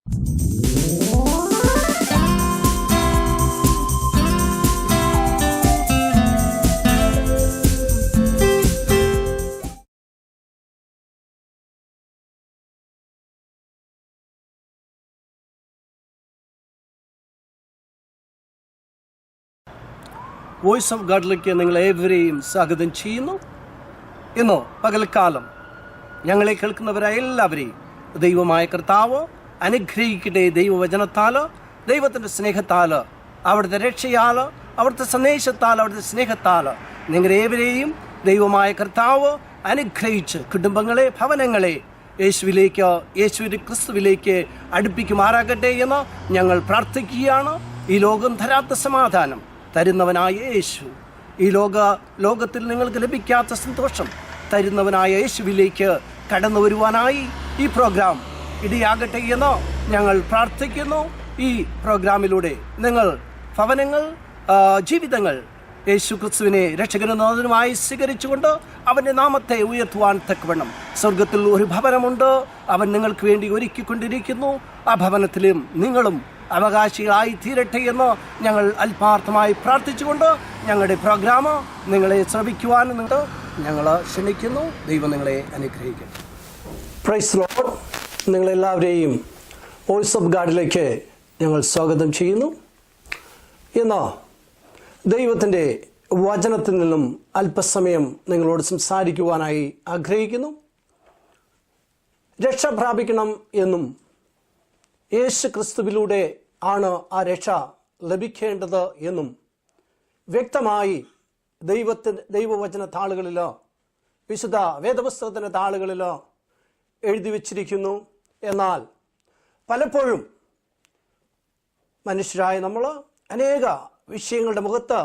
Voice of ഗാഡിലേക്ക് നിങ്ങളേവരെയും സ്വാഗതം ചെയ്യുന്നു. ഇന്നോ പകൽക്കാലം ഞങ്ങളെ കേൾക്കുന്നവരായ എല്ലാവരെയും ദൈവമായ കർത്താവ് അനുഗ്രഹിക്കട്ടെ. ദൈവവചനത്താൽ, ദൈവത്തിൻ്റെ സ്നേഹത്താൽ, അവിടുത്തെ രക്ഷയാൽ, അവിടുത്തെ സന്ദേശത്താൽ, അവിടുത്തെ സ്നേഹത്താൽ നിങ്ങളേവരെയും ദൈവമായ കർത്താവ് അനുഗ്രഹിച്ച് കുടുംബങ്ങളെ, ഭവനങ്ങളെ യേശുവിൻ്റെ ക്രിസ്തുവിലേക്ക് അടുപ്പിക്കുമാറാകട്ടെ എന്ന് ഞങ്ങൾ പ്രാർത്ഥിക്കുകയാണ്. ഈ ലോകം തരാത്ത സമാധാനം തരുന്നവനായ യേശു, ഈ ലോകത്തിൽ നിങ്ങൾക്ക് ലഭിക്കാത്ത സന്തോഷം തരുന്നവനായ യേശുവിലേക്ക് കടന്നു വരുവാനായി ഈ പ്രോഗ്രാം ഇടയാകട്ടെ എന്ന് ഞങ്ങൾ പ്രാർത്ഥിക്കുന്നു. ഈ പ്രോഗ്രാമിലൂടെ നിങ്ങൾ ഭവനങ്ങൾ, ജീവിതങ്ങൾ യേശു ക്രിസ്തുവിനെ രക്ഷകനും നാഥനുമായി സ്വീകരിച്ചുകൊണ്ട് അവൻ്റെ നാമത്തെ ഉയർത്തുവാൻ തക്കവണ്ണം സ്വർഗത്തിൽ ഒരു ഭവനമുണ്ട്, അവൻ നിങ്ങൾക്ക് വേണ്ടി ഒരുക്കിക്കൊണ്ടിരിക്കുന്നു. ആ ഭവനത്തിലും നിങ്ങളും അവകാശികളായി തീരട്ടെ എന്ന് ഞങ്ങൾ ആത്മാർത്ഥമായി പ്രാർത്ഥിച്ചുകൊണ്ട് ഞങ്ങളുടെ പ്രോഗ്രാം നിങ്ങളെ ശ്രമിക്കുവാൻ ഞങ്ങൾ ക്ഷണിക്കുന്നു. ദൈവം നിങ്ങളെ അനുഗ്രഹിക്കും. Praise Lord. നിങ്ങളെല്ലാവരെയും വോയിസ് ഓഫ് ഗാഡിലേക്ക് ഞങ്ങൾ സ്വാഗതം ചെയ്യുന്നു. ഇന്ന് ദൈവത്തിൻ്റെ വചനത്തിൽ നിന്നും അല്പസമയം നിങ്ങളോട് സംസാരിക്കുവാനായി ആഗ്രഹിക്കുന്നു. രക്ഷ പ്രാപിക്കണം എന്നും യേശു ക്രിസ്തുവിലൂടെ ആണ് ആ രക്ഷ ലഭിക്കേണ്ടത് എന്നും വ്യക്തമായി ദൈവവചന താളുകളിലോ വിശുദ്ധ വേദപുസ്തകത്തിൻ്റെ താളുകളിലോ എഴുതി വച്ചിരിക്കുന്നു. എന്നാൽ പലപ്പോഴും മനുഷ്യരായ നമ്മൾ അനേക വിഷയങ്ങളുടെ മുഖത്ത്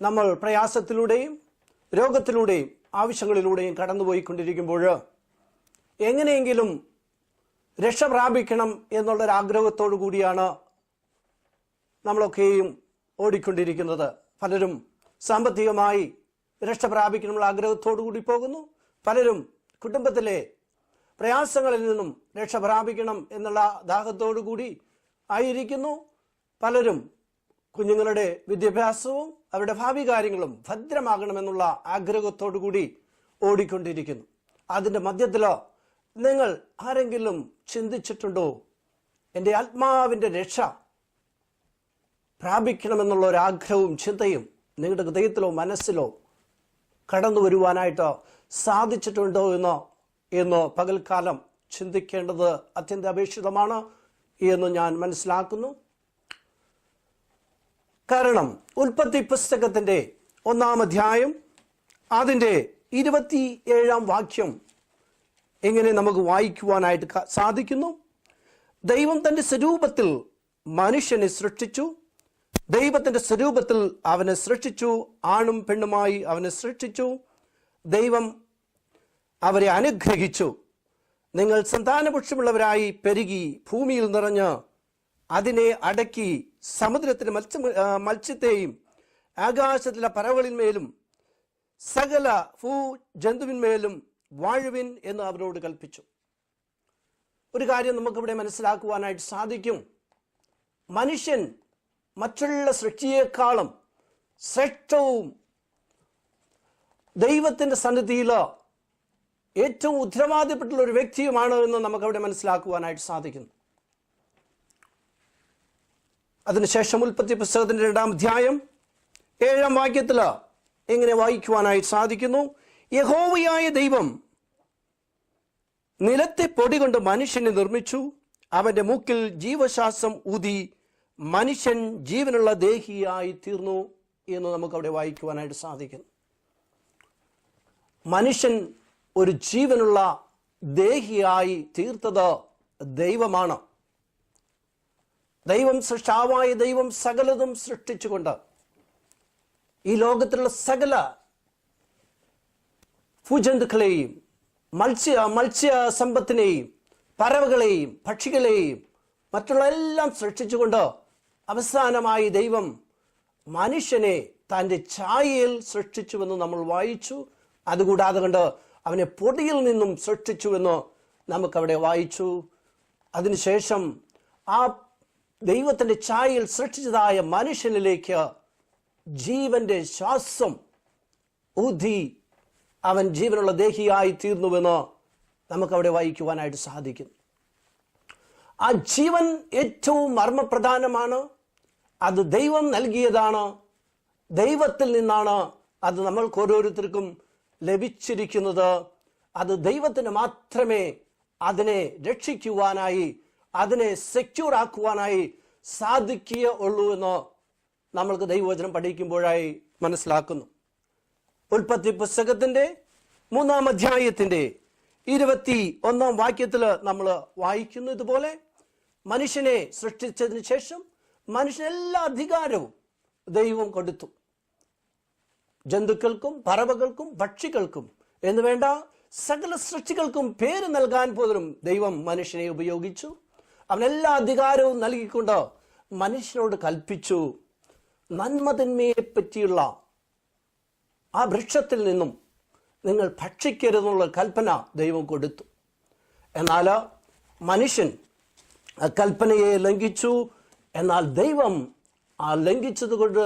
നമ്മൾ പ്രയാസത്തിലൂടെയും രോഗത്തിലൂടെയും ആവശ്യങ്ങളിലൂടെയും കടന്നുപോയിക്കൊണ്ടിരിക്കുമ്പോൾ എങ്ങനെയെങ്കിലും രക്ഷ പ്രാപിക്കണം എന്നുള്ളൊരാഗ്രഹത്തോടു കൂടിയാണ് നമ്മളൊക്കെയും ഓടിക്കൊണ്ടിരിക്കുന്നത്. പലരും സാമ്പത്തികമായി രക്ഷ പ്രാപിക്കണമെന്നുള്ള ആഗ്രഹത്തോടു കൂടി പോകുന്നു. പലരും കുടുംബത്തിലെ പ്രയാസങ്ങളിൽ നിന്നും രക്ഷ പ്രാപിക്കണം എന്നുള്ള ദാഹത്തോടു കൂടി ആയിരിക്കുന്നു. പലരും കുഞ്ഞുങ്ങളുടെ വിദ്യാഭ്യാസവും അവരുടെ ഭാവി കാര്യങ്ങളും ഭദ്രമാകണമെന്നുള്ള ആഗ്രഹത്തോടു കൂടി ഓടിക്കൊണ്ടിരിക്കുന്നു. അതിൻ്റെ മധ്യത്തിലോ നിങ്ങൾ ആരെങ്കിലും ചിന്തിച്ചിട്ടുണ്ടോ, എൻ്റെ ആത്മാവിൻ്റെ രക്ഷ പ്രാപിക്കണമെന്നുള്ള ഒരാഗ്രഹവും ചിന്തയും നിങ്ങളുടെ ഹൃദയത്തിലോ മനസ്സിലോ കടന്നു വരുവാനായിട്ട് സാധിച്ചിട്ടുണ്ടോ എന്ന് പകൽക്കാലം ചിന്തിക്കേണ്ടത് അത്യന്താപേക്ഷിതമാണ് എന്ന് ഞാൻ മനസ്സിലാക്കുന്നു. കാരണം ഉൽപ്പത്തി പുസ്തകത്തിൻ്റെ 1-ാം അധ്യായം അതിൻ്റെ 27-ാം വാക്യം എങ്ങനെ നമുക്ക് വായിക്കുവാനായിട്ട് സാധിക്കുന്നു. ദൈവം തൻ്റെ സ്വരൂപത്തിൽ മനുഷ്യനെ സൃഷ്ടിച്ചു, ദൈവത്തിൻ്റെ സ്വരൂപത്തിൽ അവനെ സൃഷ്ടിച്ചു, ആണും പെണ്ണുമായി അവനെ സൃഷ്ടിച്ചു. ദൈവം അവരെ അനുഗ്രഹിച്ചു. നിങ്ങൾ സന്താനപുക്ഷമുള്ളവരായി പെരുകി ഭൂമിയിൽ നിറഞ്ഞ് അതിനെ അടക്കി സമുദ്രത്തിലെ മത്സ്യത്തെയും ആകാശത്തിലെ പറവകളിന്മേലും സകല ജന്തുവിന്മേലും വാഴുവിൻ എന്ന് അവരോട് കൽപ്പിച്ചു. ഒരു കാര്യം നമുക്കിവിടെ മനസ്സിലാക്കുവാനായിട്ട് സാധിക്കും. മനുഷ്യൻ മറ്റുള്ള സൃഷ്ടിയേക്കാളും ശ്രേഷ്ഠവും ദൈവത്തിൻ്റെ സന്നിധിയിൽ ഏറ്റവും ഉത്തരവാദിപ്പെട്ടുള്ള ഒരു വ്യക്തിയുമാണ് എന്ന് നമുക്കവിടെ മനസ്സിലാക്കുവാനായിട്ട് സാധിക്കുന്നു. അതിനുശേഷം ഉൽപ്പത്തി പുസ്തകത്തിൻ്റെ 2-ാം അധ്യായം 7-ാം വാക്യത്തിൽ എങ്ങനെ വായിക്കുവാനായിട്ട് സാധിക്കുന്നു. യഹോവയായ ദൈവം നിലത്തെ പൊടി കൊണ്ട് മനുഷ്യനെ നിർമ്മിച്ചു, അവന്റെ മൂക്കിൽ ജീവശ്വാസം ഊതി മനുഷ്യൻ ജീവനുള്ള ദേഹിയായി തീർന്നു എന്ന് നമുക്കവിടെ വായിക്കുവാനായിട്ട് സാധിക്കുന്നു. മനുഷ്യൻ ഒരു ജീവനുള്ള ദേഹിയായി തീർത്തത് ദൈവമാണ്. ദൈവം സൃഷ്ടാവായ ദൈവം സകലതും സൃഷ്ടിച്ചുകൊണ്ട് ഈ ലോകത്തിലുള്ള സകല ഭൂജന്തുക്കളെയും മത്സ്യ സമ്പത്തിനെയും പറവകളെയും പക്ഷികളെയും മറ്റുള്ള എല്ലാം സൃഷ്ടിച്ചുകൊണ്ട് അവസാനമായി ദൈവം മനുഷ്യനെ തൻ്റെ ഛായയിൽ സൃഷ്ടിച്ചുവെന്ന് നമ്മൾ വായിച്ചു. അതുകൂടാതെ കൊണ്ട് അവനെ പൊടിയിൽ നിന്നും സൃഷ്ടിച്ചുവെന്ന് നമുക്കവിടെ വായിച്ചു. അതിനുശേഷം ആ ദൈവത്തിൻ്റെ ഛായയിൽ സൃഷ്ടിച്ചതായ മനുഷ്യനിലേക്ക് ജീവന്റെ ശ്വാസം ഊതി അവൻ ജീവനുള്ള ദേഹിയായി തീർന്നുവെന്ന് നമുക്കവിടെ വായിക്കുവാനായിട്ട് സാധിക്കും. ആ ജീവൻ ഏറ്റവും മർമ്മപ്രധാനമാണ്. അത് ദൈവം നൽകിയതാണ്, ദൈവത്തിൽ നിന്നാണ് അത് നമ്മൾക്ക് ഓരോരുത്തർക്കും ലഭിച്ചിരിക്കുന്നത്. അത് ദൈവത്തിന് മാത്രമേ അതിനെ രക്ഷിക്കുവാനായി, അതിനെ സെക്യൂർ ആക്കുവാനായി സാധിക്കുകയുള്ളൂ എന്ന് നമ്മൾക്ക് ദൈവവചനം പഠിക്കുമ്പോഴായി മനസ്സിലാക്കുന്നു. ഉൽപ്പത്തി പുസ്തകത്തിന്റെ 3-ാം അധ്യായത്തിന്റെ 21-ാം വാക്യത്തിൽ നമ്മൾ വായിക്കുന്നു ഇതുപോലെ: മനുഷ്യനെ സൃഷ്ടിച്ചതിന് ശേഷം മനുഷ്യന് എല്ലാ അധികാരവും ദൈവം കൊടുത്തു. ജന്തുക്കൾക്കും പറവകൾക്കും പക്ഷികൾക്കും എന്ന് വേണ്ട സകല സൃഷ്ടികൾക്കും പേര് നൽകാൻ പോലും ദൈവം മനുഷ്യനെ ഉപയോഗിച്ചു. അവനെല്ലാ അധികാരവും നൽകിക്കൊണ്ട് മനുഷ്യനോട് കൽപ്പിച്ചു, നന്മതിന്മയെ പറ്റിയുള്ള ആ വൃക്ഷത്തിൽ നിന്നും നിങ്ങൾ ഭക്ഷിക്കരുതെന്നുള്ള കൽപ്പന ദൈവം കൊടുത്തു. എന്നാൽ മനുഷ്യൻ ആ കൽപ്പനയെ ലംഘിച്ചു. എന്നാൽ ദൈവം ആ ലംഘിച്ചത് കൊണ്ട്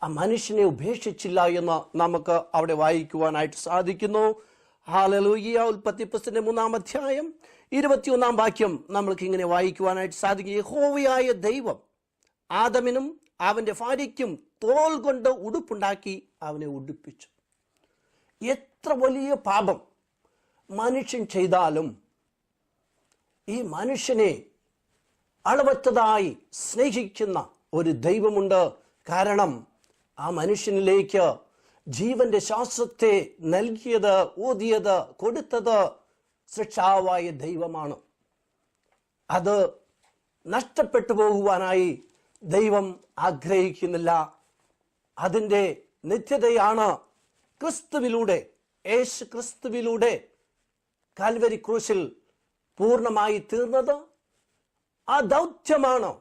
ആ മനുഷ്യനെ ഉപേക്ഷിച്ചില്ല എന്ന് നമുക്ക് അവിടെ വായിക്കുവാനായിട്ട് സാധിക്കുന്നു. ഹല്ലേലൂയ. ഉൽപ്പത്തി പുസ്തകത്തിന്റെ 3-ാം അധ്യായം 21-ാം വാക്യം നമ്മൾക്ക് ഇങ്ങനെ വായിക്കുവാനായിട്ട് സാധിക്കും: യഹോവയായ ദൈവം ആദമിനും അവന്റെ ഭാര്യയ്ക്കും തോൽ കൊണ്ട് ഉടുപ്പുണ്ടാക്കി അവനെ ഉടുപ്പിച്ചു. എത്ര വലിയ പാപം മനുഷ്യൻ ചെയ്താലും ഈ മനുഷ്യനെ അളവറ്റതായി സ്നേഹിക്കുന്ന ഒരു ദൈവമുണ്ട്. കാരണം ആ മനുഷ്യനിലേക്ക് ജീവന്റെ ശ്വാസത്തെ നൽകിയത്, ഊതിയത്, കൊടുത്തത് സൃഷ്ടാവായ ദൈവമാണ്. അത് നഷ്ടപ്പെട്ടു പോകുവാനായി ദൈവം ആഗ്രഹിക്കുന്നില്ല. അതിൻ്റെ നിത്യതയാണ് ക്രിസ്തുവിലൂടെ, യേശു ക്രിസ്തുവിലൂടെ കാൽവരി ക്രൂശിൽ പൂർണ്ണമായി തീർന്നത്. ആ ദൗത്യമാണ്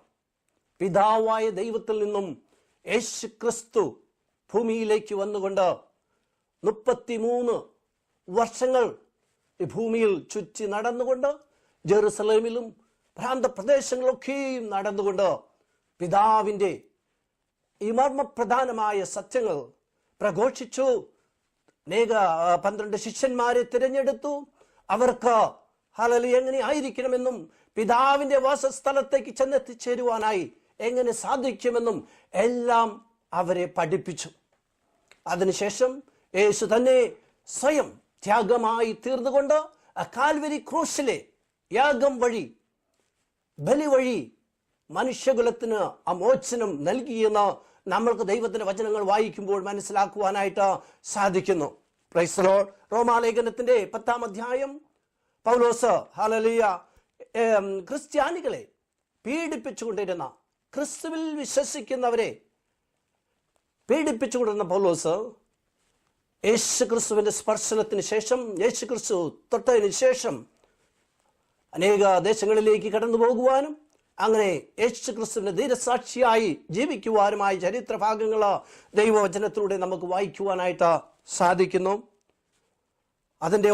പിതാവായ ദൈവത്തിൽ നിന്നും യേശു ക്രിസ്തു ഭൂമിയിലേക്ക് വന്നുകൊണ്ട് 33 വർഷങ്ങൾ ഈ ഭൂമിയിൽ ചുറ്റി നടന്നുകൊണ്ട്, ജെറുസലേമിലും പ്രാന്തപ്രദേശങ്ങളിലൊക്കെയും നടന്നുകൊണ്ട് പിതാവിൻ്റെ ഈ മർമ്മപ്രധാനമായ സത്യങ്ങൾ പ്രഘോഷിച്ചു. 12 ശിഷ്യന്മാരെ തിരഞ്ഞെടുത്തു. അവർക്ക് ഹല്ലേലൂയ എങ്ങനെ ആയിരിക്കണമെന്നും പിതാവിന്റെ വാസസ്ഥലത്തേക്ക് ചെന്നെത്തിച്ചേരുവാനായി എങ്ങനെ സാധിക്കുമെന്നും എല്ലാം അവരെ പഠിപ്പിച്ചു. അതിനുശേഷം യേശു തന്നെ സ്വയം ത്യാഗമായി തീർന്നുകൊണ്ട് കാൽവരി ക്രൂശിലെ യാഗം വഴി, ബലി വഴി മനുഷ്യകുലത്തിന് അമോചനം നൽകിയെന്ന് നമ്മൾക്ക് ദൈവത്തിന്റെ വചനങ്ങൾ വായിക്കുമ്പോൾ മനസ്സിലാക്കുവാനായിട്ട് സാധിക്കുന്നു. Praise the lord. റോമാലേഖനത്തിന്റെ 10-ാം അധ്യായം പൗലോസ് ഹല്ലേലൂയ ക്രിസ്ത്യാനികളെ പീഡിപ്പിച്ചുകൊണ്ടിരുന്ന, ക്രിസ്തുവിൽ വിശ്വസിക്കുന്നവരെ പീഡിപ്പിച്ചുകൊണ്ടിരുന്ന പൗലോസ് യേശു ക്രിസ്തുവിന്റെ സ്പർശനത്തിന് ശേഷം, യേശു ക്രിസ്തു തൊട്ടതിന് ശേഷം അനേക ദേശങ്ങളിലേക്ക് കടന്നു പോകുവാനും അങ്ങനെ യേശു ക്രിസ്തുവിന്റെ ധീരസാക്ഷിയായി ജീവിക്കുവാനുമായ ചരിത്ര ഭാഗങ്ങൾ ദൈവവചനത്തിലൂടെ നമുക്ക് വായിക്കുവാനായിട്ട് സാധിക്കുന്നു. അതിൻ്റെ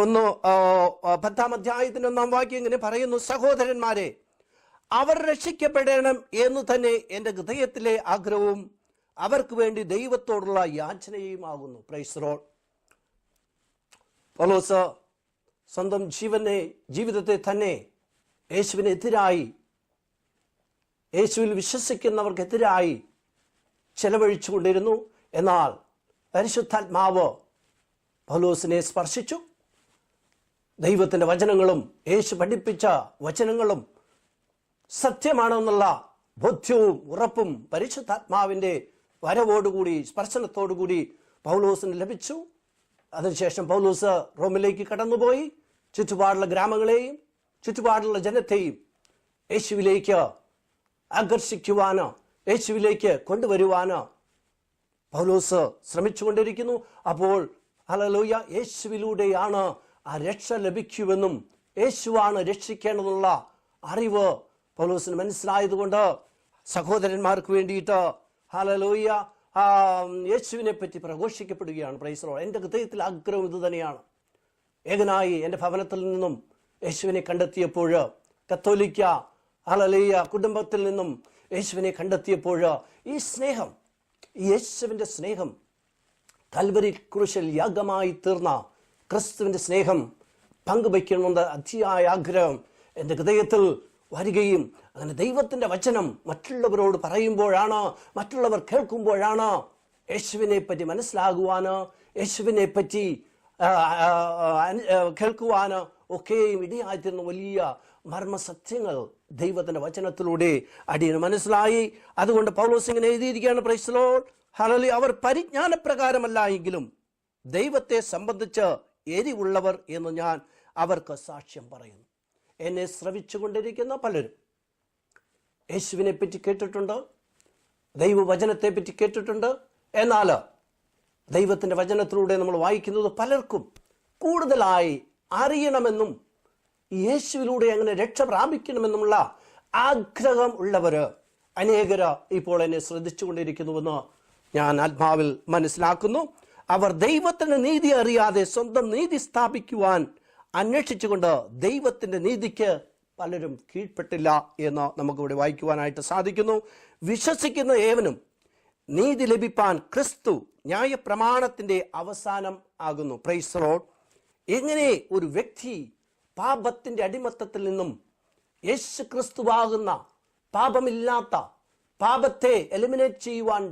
10-ാം അധ്യായത്തിന്റെ 1-ാം വാക്യം ഇങ്ങനെ പറയുന്നു: സഹോദരന്മാരെ, അവർ രക്ഷിക്കപ്പെടണം എന്ന് തന്നെ എൻ്റെ ഹൃദയത്തിലെ ആഗ്രഹവും അവർക്ക് വേണ്ടി ദൈവത്തോടുള്ള യാചനയുമാകുന്നു. Praise the lord. പൗലോസ് സ്വന്തം ജീവിതത്തെ തന്നെ യേശുവിനെതിരായി, യേശുവിൽ വിശ്വസിക്കുന്നവർക്കെതിരായി ചെലവഴിച്ചു കൊണ്ടിരുന്നു. എന്നാൽ പരിശുദ്ധാത്മാവ് പൗലോസിനെ സ്പർശിച്ചു. ദൈവത്തിൻ്റെ വചനങ്ങളും യേശു പഠിപ്പിച്ച വചനങ്ങളും സത്യമാണെന്നുള്ള ബോധ്യവും ഉറപ്പും പരിശുദ്ധാത്മാവിൻ്റെ വരവോടുകൂടി, സ്പർശനത്തോടുകൂടി പൗലോസിന് ലഭിച്ചു. അതിനുശേഷം പൗലോസ് റോമിലേക്ക് കടന്നുപോയി. ചുറ്റുപാടുള്ള ഗ്രാമങ്ങളെയും ചുറ്റുപാടുള്ള ജനത്തെയും യേശുവിലേക്ക് ആകർഷിക്കുവാനോ യേശുവിലേക്ക് കൊണ്ടുവരുവാനോ പൗലോസ് ശ്രമിച്ചുകൊണ്ടിരിക്കുന്നു. അപ്പോൾ ഹല്ലേലൂയ, യേശുവിലൂടെയാണ് ആ രക്ഷ ലഭിക്കുമെന്നും യേശുവാണ് രക്ഷിക്കേണ്ടതെന്നുള്ള അറിവ് പൗലോസിന് മനസ്സിലായതുകൊണ്ട് സഹോദരന്മാർക്ക് വേണ്ടിയിട്ട് ഹല്ലേലൂയ യേശുവിനെ പറ്റി പ്രഘോഷിക്കപ്പെടുകയാണ്. Price the Lord. എൻ്റെ ഹൃദയത്തിൽ ആഗ്രഹം ഇത് തന്നെയാണ്. ഏകനായി എൻ്റെ ഭവനത്തിൽ നിന്നും യേശുവിനെ കണ്ടെത്തിയപ്പോൾ കത്തോലിക്ക ഹല്ലേലൂയ, കുടുംബത്തിൽ നിന്നും യേശുവിനെ കണ്ടെത്തിയപ്പോൾ ഈ സ്നേഹം, ഈ യേശുവിൻ്റെ സ്നേഹം, കൽവരി ക്രൂശിൽ യാഗമായി തീർന്ന ക്രിസ്തുവിൻ്റെ സ്നേഹം പങ്കുവയ്ക്കണമെന്ന അതിയായ ആഗ്രഹം എൻ്റെ ഹൃദയത്തിൽ വരികയും അങ്ങനെ ദൈവത്തിൻ്റെ വചനം മറ്റുള്ളവരോട് പറയുമ്പോഴാണ്, മറ്റുള്ളവർ കേൾക്കുമ്പോഴാണ് യേശുവിനെ പറ്റി മനസ്സിലാകുവാന്, യേശുവിനെ പറ്റി കേൾക്കുവാന് ഒക്കെയും ഇടയായിത്തീർന്ന വലിയ മർമ്മസത്യങ്ങൾ ദൈവത്തിൻ്റെ വചനത്തിലൂടെ അടിയന് മനസ്സിലായി. അതുകൊണ്ട് പൗലോസ് ഇങ്ങനെ എഴുതിയിരിക്കുകയാണ്, പ്രൈസ് ദി ലോർഡ്, ഹല്ലേലൂയ. അവർ പരിജ്ഞാനപ്രകാരമല്ല എങ്കിലും ദൈവത്തെ സംബന്ധിച്ച് എരിവുള്ളവർ എന്ന് ഞാൻ അവർക്ക് സാക്ഷ്യം പറയുന്നു. എന്നെ ശ്രവിച്ചുകൊണ്ടിരിക്കുന്ന പലരും യേശുവിനെ പറ്റി കേട്ടിട്ടുണ്ട്, ദൈവവചനത്തെ പറ്റി കേട്ടിട്ടുണ്ട്. എന്നാൽ ദൈവത്തിൻ്റെ വചനത്തിലൂടെ നമ്മൾ വായിക്കുന്നത് പലർക്കും കൂടുതലായി അറിയണമെന്നും യേശുവിലൂടെ അങ്ങനെ രക്ഷ പ്രാപിക്കണമെന്നുമുള്ള ആഗ്രഹം ഉള്ളവർ അനേകർ ഇപ്പോൾ എന്നെ ശ്രദ്ധിച്ചുകൊണ്ടിരിക്കുന്നുവെന്ന് ഞാൻ ആത്മാവിൽ മനസ്സിലാക്കുന്നു. അവർ ദൈവത്തിൻ്റെ നീതി അറിയാതെ സ്വന്തം നീതി സ്ഥാപിക്കുവാൻ അന്വേഷിച്ചുകൊണ്ട് ദൈവത്തിൻ്റെ നീതിക്ക് പലരും കീഴ്പ്പെട്ടില്ല എന്ന് നമുക്കിവിടെ വായിക്കുവാനായിട്ട് സാധിക്കുന്നു. വിശ്വസിക്കുന്ന ഏവനും നീതി ലഭിപ്പാൻ ക്രിസ്തു ന്യായപ്രമാണത്തിൻ്റെ അവസാനം ആകുന്നു. Price the Lord. എങ്ങനെ ഒരു വ്യക്തി പാപത്തിൻ്റെ അടിമത്തത്തിൽ നിന്നും യേശു ക്രിസ്തുവാകുന്ന പാപമില്ലാത്ത, പാപത്തെ എലിമിനേറ്റ് ചെയ്യുവാൻ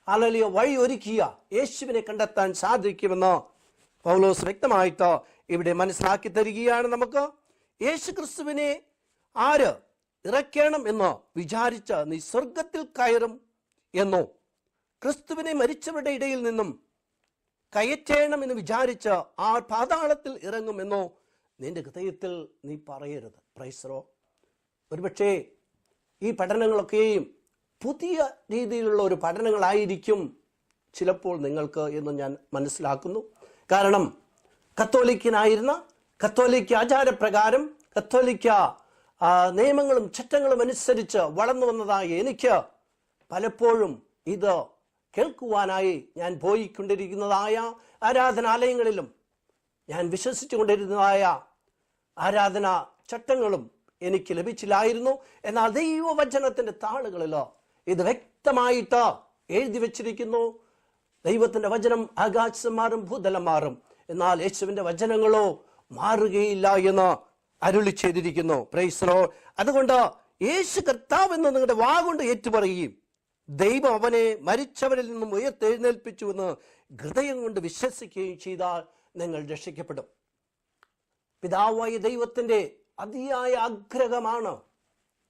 ഹല്ലേലൂയ വഴി ഒരുക്കിയ യേശുവിനെ കണ്ടെത്താൻ സാധിക്കുമെന്ന് പൗലോസ് വ്യക്തമായിട്ട് ഇവിടെ മനസ്സിലാക്കി തരികയാണ് നമുക്ക്. യേശു ക്രിസ്തുവിനെ ആര് ഇറക്കണം എന്ന് വിചാരിച്ച് നീ സ്വർഗത്തിൽ കയറും എന്നോ, ക്രിസ്തുവിനെ മരിച്ചവരുടെ ഇടയിൽ നിന്നും കയറ്റേണം എന്ന് വിചാരിച്ച് ആ പാതാളത്തിൽ ഇറങ്ങുമെന്നോ നിന്റെ ഹൃദയത്തിൽ നീ പറയരുത്. Price the Lord. ഒരുപക്ഷേ ഈ പഠനങ്ങളൊക്കെയും പുതിയ രീതിയിലുള്ള ഒരു പഠനങ്ങളായിരിക്കും ചിലപ്പോൾ നിങ്ങൾക്ക് എന്ന് ഞാൻ മനസ്സിലാക്കുന്നു. കാരണം കത്തോലിക്കനായിരുന്ന, കത്തോലിക്ക ആചാരപ്രകാരം, കത്തോലിക്ക നിയമങ്ങളും ചട്ടങ്ങളും അനുസരിച്ച് വളർന്നു വന്നതായ എനിക്ക് പലപ്പോഴും ഇത് കേൾക്കുവാനായി ഞാൻ പോയിക്കൊണ്ടിരിക്കുന്നതായ ആരാധനാലയങ്ങളിലും ഞാൻ വിശ്വസിച്ചു കൊണ്ടിരുന്നതായ ആരാധന ചട്ടങ്ങളും എനിക്ക് ലഭിച്ചില്ലായിരുന്നു. എന്നാൽ ദൈവവചനത്തിൻ്റെ താളുകളിൽ ഇത് വ്യക്തമായിട്ട് എഴുതി വച്ചിരിക്കുന്നു. ദൈവത്തിൻ്റെ വചനം ആകാശം മാറും, ഭൂതലം മാറും, എന്നാൽ യേശുവിൻ്റെ വചനങ്ങളോ മാറുകയില്ല എന്ന് അരുളി ചെയ്തിരിക്കുന്നു. Price the Lord. അതുകൊണ്ട് യേശു കർത്താവ് എന്ന് നിങ്ങളുടെ വാഗൊണ്ട് ഏറ്റുപറയുകയും ദൈവം അവനെ മരിച്ചവരിൽ നിന്നും ഉയർത്തെഴുന്നേൽപ്പിച്ചുവെന്ന് ഹൃദയം കൊണ്ട് വിശ്വസിക്കുകയും ചെയ്താൽ നിങ്ങൾ രക്ഷിക്കപ്പെടും. പിതാവായ ദൈവത്തിൻ്റെ അതിയായ ആഗ്രഹമാണ്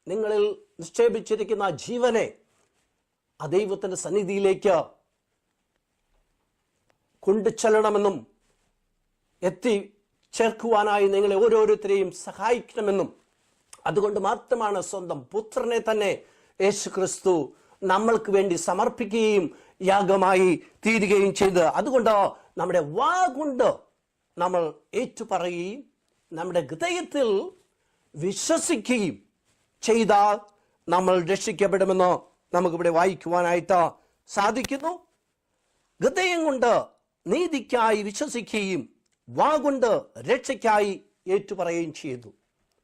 നിങ്ങളിൽ നിക്ഷേപിച്ചിരിക്കുന്ന ജീവനെ ആ ദൈവത്തിൻ്റെ സന്നിധിയിലേക്ക് കൊണ്ടുചെല്ലണമെന്നും എത്തിച്ചേർക്കുവാനായി നിങ്ങളെ ഓരോരുത്തരെയും സഹായിക്കണമെന്നും അതുകൊണ്ട് മാത്രമാണ് സ്വന്തം പുത്രനെ തന്നെ യേശു ക്രിസ്തു നമ്മൾക്ക് വേണ്ടി സമർപ്പിക്കുകയും യാഗമായി തീരുകയും ചെയ്ത്. അതുകൊണ്ട് നമ്മുടെ വാഗൊണ്ട് നമ്മൾ ഏറ്റുപറയുകയും നമ്മുടെ ഹൃദയത്തിൽ വിശ്വസിക്കുകയും ചെയ്താൽ നമ്മൾ രക്ഷിക്കപ്പെടുമെന്ന് നമുക്കിവിടെ വായിക്കുവാനായിട്ട് സാധിക്കുന്നു. ഹൃദയം കൊണ്ട് നീതിക്കായി വിശ്വസിക്കുകയും വാഗൊണ്ട് രക്ഷയ്ക്കായി ഏറ്റുപറയുകയും ചെയ്തു.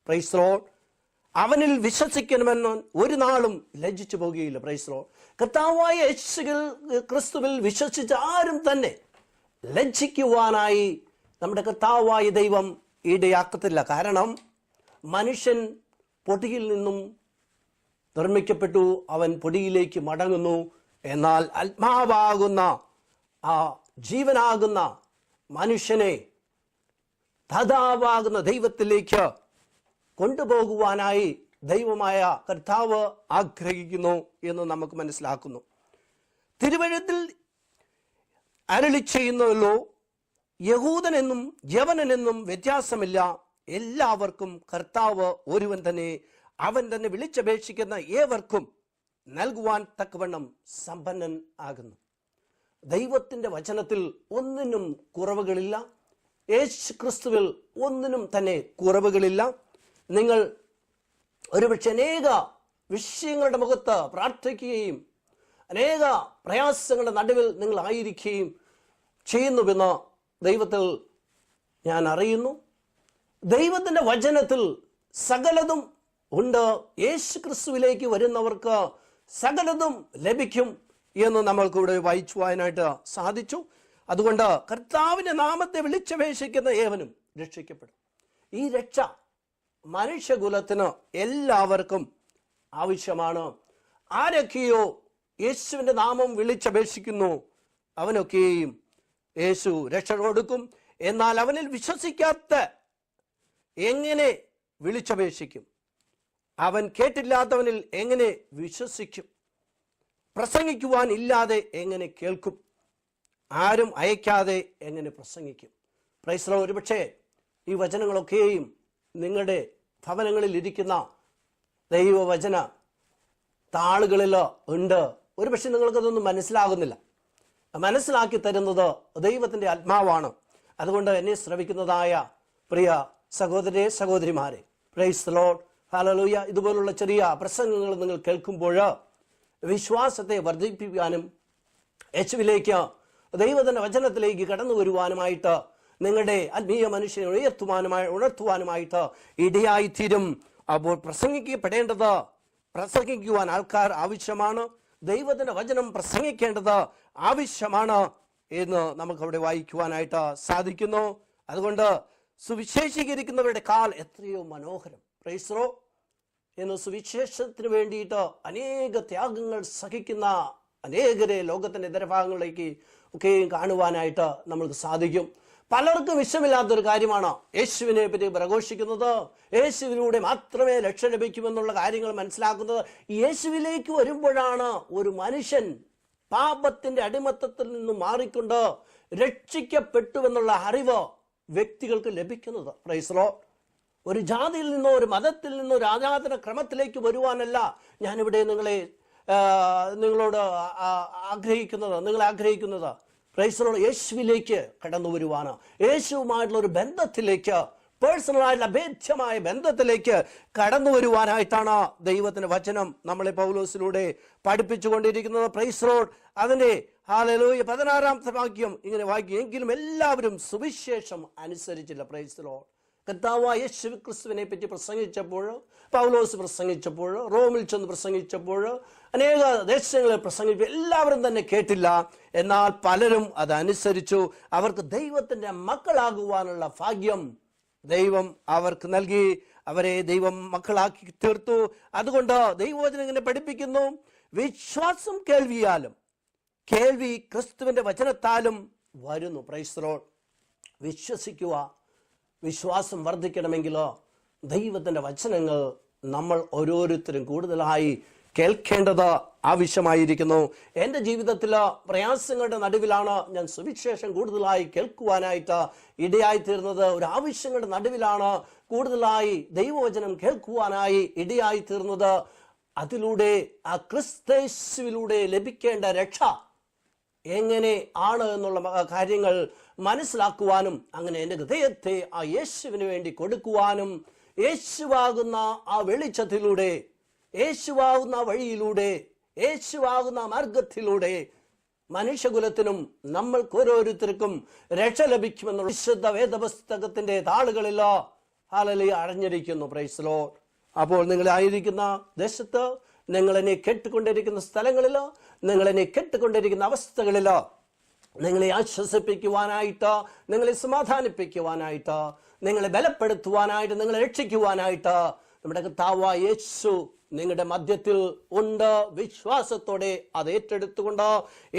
Price the Lord. അവനിൽ വിശ്വസിക്കണമെന്ന് ഒരു നാളും ലജ്ജിച്ചു പോകുകയില്ല. Price the Lord. കർത്താവായ യേശു ക്രിസ്തുവിൽ വിശ്വസിച്ച ആരും തന്നെ ലജ്ജിക്കുവാനായി നമ്മുടെ കർത്താവായ ദൈവം ഇടയാക്കത്തില്ല. കാരണം മനുഷ്യൻ പൊടിയിൽ നിന്നും നിർമ്മിക്കപ്പെട്ടു, അവൻ പൊടിയിലേക്ക് മടങ്ങുന്നു. എന്നാൽ ആത്മാവാകുന്ന ആ ജീവനാകുന്ന മനുഷ്യനെ ദാതാവാകുന്ന ദൈവത്തിലേക്ക് കൊണ്ടുപോകുവാനായി ദൈവമായ കർത്താവ് ആഗ്രഹിക്കുന്നു എന്ന് നമുക്ക് മനസ്സിലാക്കുന്നു. തിരുവഴുത്തിൽ അരുളി ചെയ്യുന്നല്ലോ, യഹൂദനെന്നും യവനനെന്നും വ്യത്യാസമില്ല, എല്ലാവർക്കും കർത്താവ് ഒരുവൻ തന്നെ, അവൻ തന്നെ വിളിച്ചപേക്ഷിക്കുന്ന ഏവർക്കും നൽകുവാൻ തക്കവണ്ണം സമ്പന്നൻ ആകുന്നു. ദൈവത്തിൻ്റെ വചനത്തിൽ ഒന്നിനും കുറവുകളില്ല. യേശു ക്രിസ്തുവിൽ ഒന്നിനും തന്നെ കുറവുകളില്ല. നിങ്ങൾ ഒരുപക്ഷെ അനേക വിഷയങ്ങളുടെ മുഖത്ത് പ്രാർത്ഥിക്കുകയും അനേക പ്രയാസങ്ങളുടെ നടുവിൽ നിങ്ങൾ ആയിരിക്കുകയും ചെയ്യുന്നുവെന്ന് ദൈവത്തിൽ ഞാൻ അറിയുന്നു. ദൈവത്തിൻ്റെ വചനത്തിൽ സകലതും ഉണ്ട്. യേശു ക്രിസ്തുവിലേക്ക് വരുന്നവർക്ക് സകലതും ലഭിക്കും എന്ന് നമ്മൾക്കിവിടെ വായിക്കുവാനായിട്ട് സാധിച്ചു. അതുകൊണ്ട് കർത്താവിന്റെ നാമത്തെ വിളിച്ചപേക്ഷിക്കുന്ന ഏവനും രക്ഷിക്കപ്പെടും. ഈ രക്ഷ മനുഷ്യകുലത്തിന് എല്ലാവർക്കും ആവശ്യമാണ്. ആരൊക്കെയോ യേശുവിന്റെ നാമം വിളിച്ചപേക്ഷിക്കുന്നു അവനൊക്കെയും യേശു രക്ഷ കൊടുക്കും. എന്നാൽ അവനിൽ വിശ്വസിക്കാത്ത എങ്ങനെ വിളിച്ചപേക്ഷിക്കും? അവൻ കേട്ടില്ലാത്തവനിൽ എങ്ങനെ വിശ്വസിക്കും? പ്രസംഗിക്കുവാൻ ഇല്ലാതെ എങ്ങനെ കേൾക്കും? ആരും അയക്കാതെ എങ്ങനെ പ്രസംഗിക്കും? Price the Lord. ഒരുപക്ഷെ ഈ വചനങ്ങളൊക്കെയും നിങ്ങളുടെ ഭവനങ്ങളിൽ ഇരിക്കുന്ന ദൈവവചന താളുകളിൽ ഉണ്ട്. ഒരുപക്ഷെ നിങ്ങൾക്കതൊന്നും മനസ്സിലാകുന്നില്ല. മനസ്സിലാക്കി തരുന്നത് ദൈവത്തിൻ്റെ ആത്മാവാണ്. അതുകൊണ്ട് എന്നെ ശ്രവിക്കുന്നതായ പ്രിയ സഹോദരരെ, സഹോദരിമാരെ, പ്രൈസ് ദി ലോർഡ്, ഹല്ലേലൂയ. ഇതുപോലുള്ള ചെറിയ പ്രസംഗങ്ങൾ നിങ്ങൾ കേൾക്കുമ്പോൾ വിശ്വാസത്തെ വർദ്ധിപ്പിക്കാനും യേശുവിലേക്ക്, ദൈവത്തിൻ്റെ വചനത്തിലേക്ക് കടന്നു വരുവാനുമായിട്ട്, നിങ്ങളുടെ ആത്മീയ മനുഷ്യനെ ഉണർത്തുവാനുമായിട്ട് ഇടയായിത്തീരും. അപ്പോൾ പ്രസംഗിക്കുവാൻ ആൾക്കാർ ആവശ്യമാണ്. ദൈവത്തിൻ്റെ വചനം പ്രസംഗിക്കേണ്ടത് ആവശ്യമാണ് എന്ന് നമുക്കവിടെ വായിക്കുവാനായിട്ട് സാധിക്കുന്നു. അതുകൊണ്ട് സുവിശേഷീകരിക്കുന്നവരുടെ കാൽ എത്രയോ മനോഹരം. Price the Lord. എന്ന് സുവിശേഷത്തിന് വേണ്ടിയിട്ട് അനേക ത്യാഗങ്ങൾ സഹിക്കുന്ന അനേകരെ ലോകത്തിൻ്റെ ഇതരഭാഗങ്ങളിലേക്ക് ഒക്കെയും കാണുവാനായിട്ട് നമ്മൾക്ക് സാധിക്കും. പലർക്കും ഇഷ്ടമില്ലാത്തൊരു കാര്യമാണ് യേശുവിനെ പറ്റി പ്രഘോഷിക്കുന്നത്. യേശുവിലൂടെ മാത്രമേ രക്ഷ ലഭിക്കുമെന്നുള്ള കാര്യങ്ങൾ മനസ്സിലാക്കുന്നത്. യേശുവിലേക്ക് വരുമ്പോഴാണ് ഒരു മനുഷ്യൻ പാപത്തിന്റെ അടിമത്തത്തിൽ നിന്നും മാറിക്കൊണ്ട് രക്ഷിക്കപ്പെട്ടുവെന്നുള്ള അറിവ് വ്യക്തികൾക്ക് ലഭിക്കുന്നത്. Price the Lord. ഒരു ജാതിയിൽ നിന്നോ ഒരു മതത്തിൽ നിന്നോ ഒരു ആരാധന ക്രമത്തിലേക്ക് വരുവാനല്ല ഞാനിവിടെ നിങ്ങളോട് ആഗ്രഹിക്കുന്നത്. Price the Lord. യേശുവിലേക്ക് കടന്നു വരുവാണ്. യേശുവുമായിട്ടുള്ള ഒരു ബന്ധത്തിലേക്ക്, പേഴ്സണലായിട്ടുള്ള അഭേദ്യമായ ബന്ധത്തിലേക്ക് കടന്നു വരുവാനായിട്ടാണ് ദൈവത്തിന്റെ വചനം നമ്മളെ പൗലോസിലൂടെ പഠിപ്പിച്ചുകൊണ്ടിരിക്കുന്നത്. Praise the lord. അതിന്റെ ഹല്ലേലൂയ 16-ാമത്തെ വാക്യം ഇങ്ങനെ വായിക്കും: എങ്കിലും എല്ലാവരും സുവിശേഷം അനുസരിച്ചില്ല. Price the Lord. കർത്താവായ യേശു ക്രിസ്തുവിനെ പറ്റി പ്രസംഗിച്ചപ്പോൾ, പൗലോസ് പ്രസംഗിച്ചപ്പോൾ, റോമിൽ ചെന്ന് പ്രസംഗിച്ചപ്പോൾ, അനേക ദേശങ്ങളിൽ പ്രസംഗിച്ചപ്പോൾ എല്ലാവരും തന്നെ കേട്ടില്ല. എന്നാൽ പലരും അതനുസരിച്ചു. അവർക്ക് ദൈവത്തിന്റെ മക്കളാകുവാനുള്ള ഭാഗ്യം ദൈവം അവർക്ക് നൽകി. അവരെ ദൈവം മക്കളാക്കി തീർത്തു. അതുകൊണ്ട് ദൈവവചനം ഇങ്ങനെ പഠിപ്പിക്കുന്നു: വിശ്വാസം കേൾവിയാലും, കേൾവി ക്രിസ്തുവിന്റെ വചനത്താലും വരുന്നു. Price the Lord. വിശ്വസിക്കുക. വിശ്വാസം വർദ്ധിക്കണമെങ്കിലോ ദൈവത്തിൻ്റെ വചനങ്ങൾ നമ്മൾ ഓരോരുത്തരും കൂടുതലായി കേൾക്കേണ്ടത് ആവശ്യമായിരിക്കുന്നു. എൻ്റെ ജീവിതത്തിൽ പ്രയാസങ്ങളുടെ നടുവിലാണ് ഞാൻ സുവിശേഷം കൂടുതലായി കേൾക്കുവാനായിട്ട് ഇടയായിത്തീർന്നത്. ഒരു ആവശ്യങ്ങളുടെ നടുവിലാണ് കൂടുതലായി ദൈവവചനം കേൾക്കുവാനായി ഇടയായിത്തീർന്നത്. അതിലൂടെ ആ ക്രിസ്തയേശുവിലൂടെ ലഭിക്കേണ്ട രക്ഷ എങ്ങനെ ആണ് എന്നുള്ള കാര്യങ്ങൾ മനസ്സിലാക്കുവാനും, അങ്ങനെ എൻ്റെ ഹൃദയത്തെ ആ യേശുവിന് വേണ്ടി കൊടുക്കുവാനും, യേശുവാകുന്ന ആ വെളിച്ചത്തിലൂടെ, യേശുവാകുന്ന വഴിയിലൂടെ, യേശുവാകുന്ന മാർഗത്തിലൂടെ മനുഷ്യകുലത്തിനും നമ്മൾക്ക് ഓരോരുത്തർക്കും രക്ഷ ലഭിക്കുമെന്നുള്ള വിശുദ്ധ വേദപുസ്തകത്തിന്റെ താളുകളിൽ ഹല്ലേലൂയ അടഞ്ഞിരിക്കുന്നു. Praise the lord. അപ്പോൾ നിങ്ങളായിരിക്കുന്ന ദേശത്ത്, നിങ്ങളെന്നെ കേട്ടുകൊണ്ടിരിക്കുന്ന സ്ഥലങ്ങളിൽ, നിങ്ങളെന്നെ കേട്ടുകൊണ്ടിരിക്കുന്ന അവസ്ഥകളിൽ നിങ്ങളെ ആശ്വസിപ്പിക്കുവാനായിട്ട്, നിങ്ങളെ സമാധാനിപ്പിക്കുവാനായിട്ട്, നിങ്ങളെ ബലപ്പെടുത്തുവാനായിട്ട്, നിങ്ങളെ രക്ഷിക്കുവാനായിട്ട് നമ്മുടെ കർത്താവായ യേശു നിങ്ങളുടെ മധ്യത്തിൽ ഉണ്ട്. വിശ്വാസത്തോടെ അത് ഏറ്റെടുത്തുകൊണ്ട്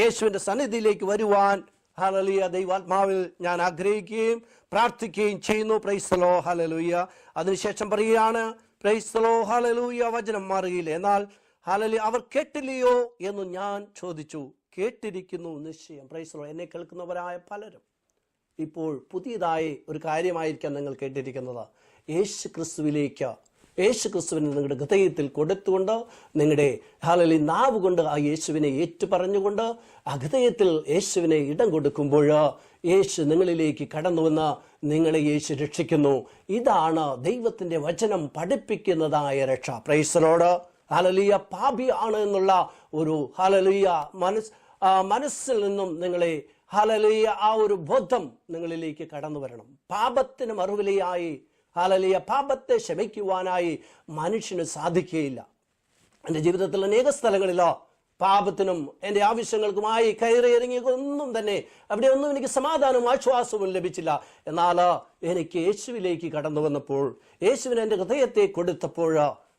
യേശുവിന്റെ സന്നിധിയിലേക്ക് വരുവാൻ ഹല്ലേലൂയ ദൈവാത്മാവിൽ ഞാൻ ആഗ്രഹിക്കുകയും പ്രാർത്ഥിക്കുകയും ചെയ്യുന്നു. Price the Lord. ഹല്ലേലൂയ. അതിനുശേഷം പറയുകയാണ്, പ്രൈസ് ദി ലോർഡ്. ഹല്ലേലൂയ. വചനം മാറുകയില്ല. എന്നാൽ ഹല്ലേലൂയ അവർ കേട്ടില്ലയോ എന്ന് ഞാൻ ചോദിച്ചു. കേട്ടിരിക്കുന്നു നിശ്ചയം. Price the Lord. എന്നെ കേൾക്കുന്നവരായ പലരും ഇപ്പോൾ പുതിയതായി ഒരു കാര്യമായിരിക്കാം നിങ്ങൾ കേട്ടിരിക്കുന്നത്. യേശു ക്രിസ്തുവിലേക്ക്, യേശു ക്രിസ്തുവിനെ നിങ്ങളുടെ ഹൃദയത്തിൽ കൊടുത്തുകൊണ്ട്, നിങ്ങളുടെ ഹല്ലേലൂയ നാവ് കൊണ്ട് ആ യേശുവിനെ ഏറ്റുപറഞ്ഞുകൊണ്ട് ആ ഹൃദയത്തിൽ യേശുവിനെ ഇടം കൊടുക്കുമ്പോൾ യേശു നിങ്ങളിലേക്ക് കടന്നുവന്ന് നിങ്ങളെ യേശു രക്ഷിക്കുന്നു. ഇതാണ് ദൈവത്തിന്റെ വചനം പഠിപ്പിക്കുന്നതായ രക്ഷ. Price the Lord. ഹല്ലേലൂയ. പാപിയാണ് എന്നുള്ള ഒരു ഹല്ലേലൂയ മനസ്സിൽ നിന്നും നിങ്ങളെ ഹല്ലേലൂയ ആ ഒരു ബോധം നിങ്ങളിലേക്ക് കടന്നു വരണം. പാപത്തിന് മറുവിലയായി ഹല്ലേലൂയ പാപത്തെ ക്ഷമിക്കുവാനായി മനുഷ്യന് സാധിക്കുകയില്ല. എൻ്റെ ജീവിതത്തിൽ അനേക സ്ഥലങ്ങളിലോ പാപത്തിനും എൻ്റെ ആവശ്യങ്ങൾക്കുമായി കയറിയിറങ്ങിയൊന്നും തന്നെ അവിടെയൊന്നും എനിക്ക് സമാധാനവും ആശ്വാസവും ലഭിച്ചില്ല. എന്നാൽ എനിക്ക് യേശുവിലേക്ക് കടന്നു വന്നപ്പോൾ, യേശുവിന് എൻ്റെ ഹൃദയത്തെ കൊടുത്തപ്പോൾ,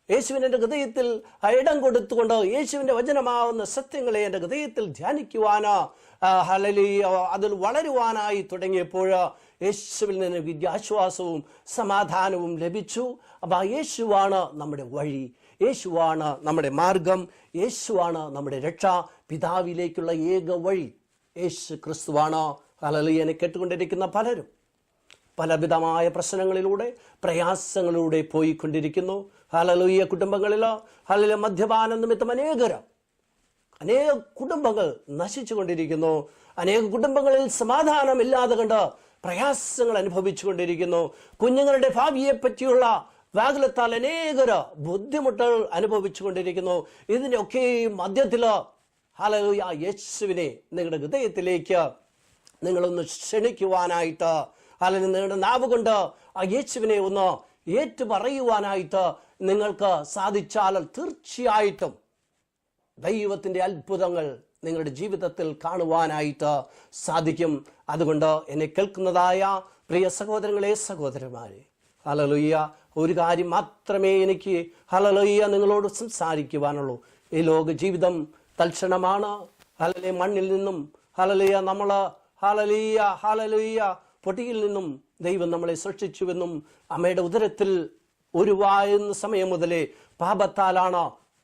യേശുവിന് എൻ്റെ ഹൃദയത്തിൽ ഇടം കൊടുത്തുകൊണ്ട് യേശുവിൻ്റെ വചനമാവുന്ന സത്യങ്ങളെ എൻ്റെ ഹൃദയത്തിൽ ധ്യാനിക്കുവാനോ ഹല്ലേലൂയ അതിൽ വളരുവാനായി തുടങ്ങിയപ്പോൾ യേശുവിൽ നിന്ന് എനിക്ക് ആശ്വാസവും സമാധാനവും ലഭിച്ചു. അപ്പോൾ ആ യേശുവാണ് നമ്മുടെ വഴി, യേശുവാണ് നമ്മുടെ മാർഗം, യേശുവാണ് നമ്മുടെ രക്ഷ. പിതാവിലേക്കുള്ള ഏക വഴി യേശു ക്രിസ്തുവാണ്. ഹല്ലേലൂയ എന്നെ കേട്ടുകൊണ്ടിരിക്കുന്ന പലരും പലവിധമായ പ്രശ്നങ്ങളിലൂടെ പ്രയാസങ്ങളിലൂടെ പോയിക്കൊണ്ടിരിക്കുന്നു. ഹല്ലേലൂയ കുടുംബങ്ങളിൽ ഹല്ലേലൂയ മദ്യപാന നിമിത്തം അനേക കുടുംബങ്ങൾ നശിച്ചു കൊണ്ടിരിക്കുന്നു. അനേക കുടുംബങ്ങളിൽ സമാധാനമില്ലാതെ കണ്ട് പ്രയാസങ്ങൾ അനുഭവിച്ചു കൊണ്ടിരിക്കുന്നു. കുഞ്ഞുങ്ങളുടെ ഭാവിയെ പറ്റിയുള്ള വ്യാകുലത്താൽ അനേകർ ബുദ്ധിമുട്ടുകൾ അനുഭവിച്ചു കൊണ്ടിരിക്കുന്നു. ഇതിനൊക്കെ മധ്യത്തിൽ ഹല്ലേലൂയ യേശുവിനെ നിങ്ങളുടെ ഹൃദയത്തിലേക്ക് നിങ്ങളൊന്ന് ക്ഷണിക്കുവാനായിട്ട്, അല്ലെങ്കിൽ നിങ്ങളുടെ നാവ് കൊണ്ട് ആ യേശുവിനെ ഒന്ന് ഏറ്റുപറയുവാനായിട്ട് നിങ്ങൾക്ക് സാധിച്ചാൽ തീർച്ചയായിട്ടും ദൈവത്തിൻ്റെ അത്ഭുതങ്ങൾ നിങ്ങളുടെ ജീവിതത്തിൽ കാണുവാനായിട്ട് സാധിക്കും. അതുകൊണ്ട് എന്നെ കേൾക്കുന്നതായ പ്രിയ സഹോദരങ്ങളെ, സഹോദരന്മാരെ, ഹല്ലേലൂയ ഒരു കാര്യം മാത്രമേ എനിക്ക് ഹല്ലേലൂയ നിങ്ങളോട് സംസാരിക്കുവാനുള്ളൂ. ഈ ലോക ജീവിതം തൽക്ഷണമാണ്. ഹല്ലേലൂയ മണ്ണിൽ നിന്നും ഹല്ലേലൂയ നമ്മൾ ഹല്ലേലൂയ പൊടിയിൽ നിന്നും ദൈവം നമ്മളെ സൃഷ്ടിച്ചുവെന്നും അമ്മയുടെ ഉദരത്തിൽ ഉരുവായുന്ന സമയം മുതലേ പാപത്താലാണ്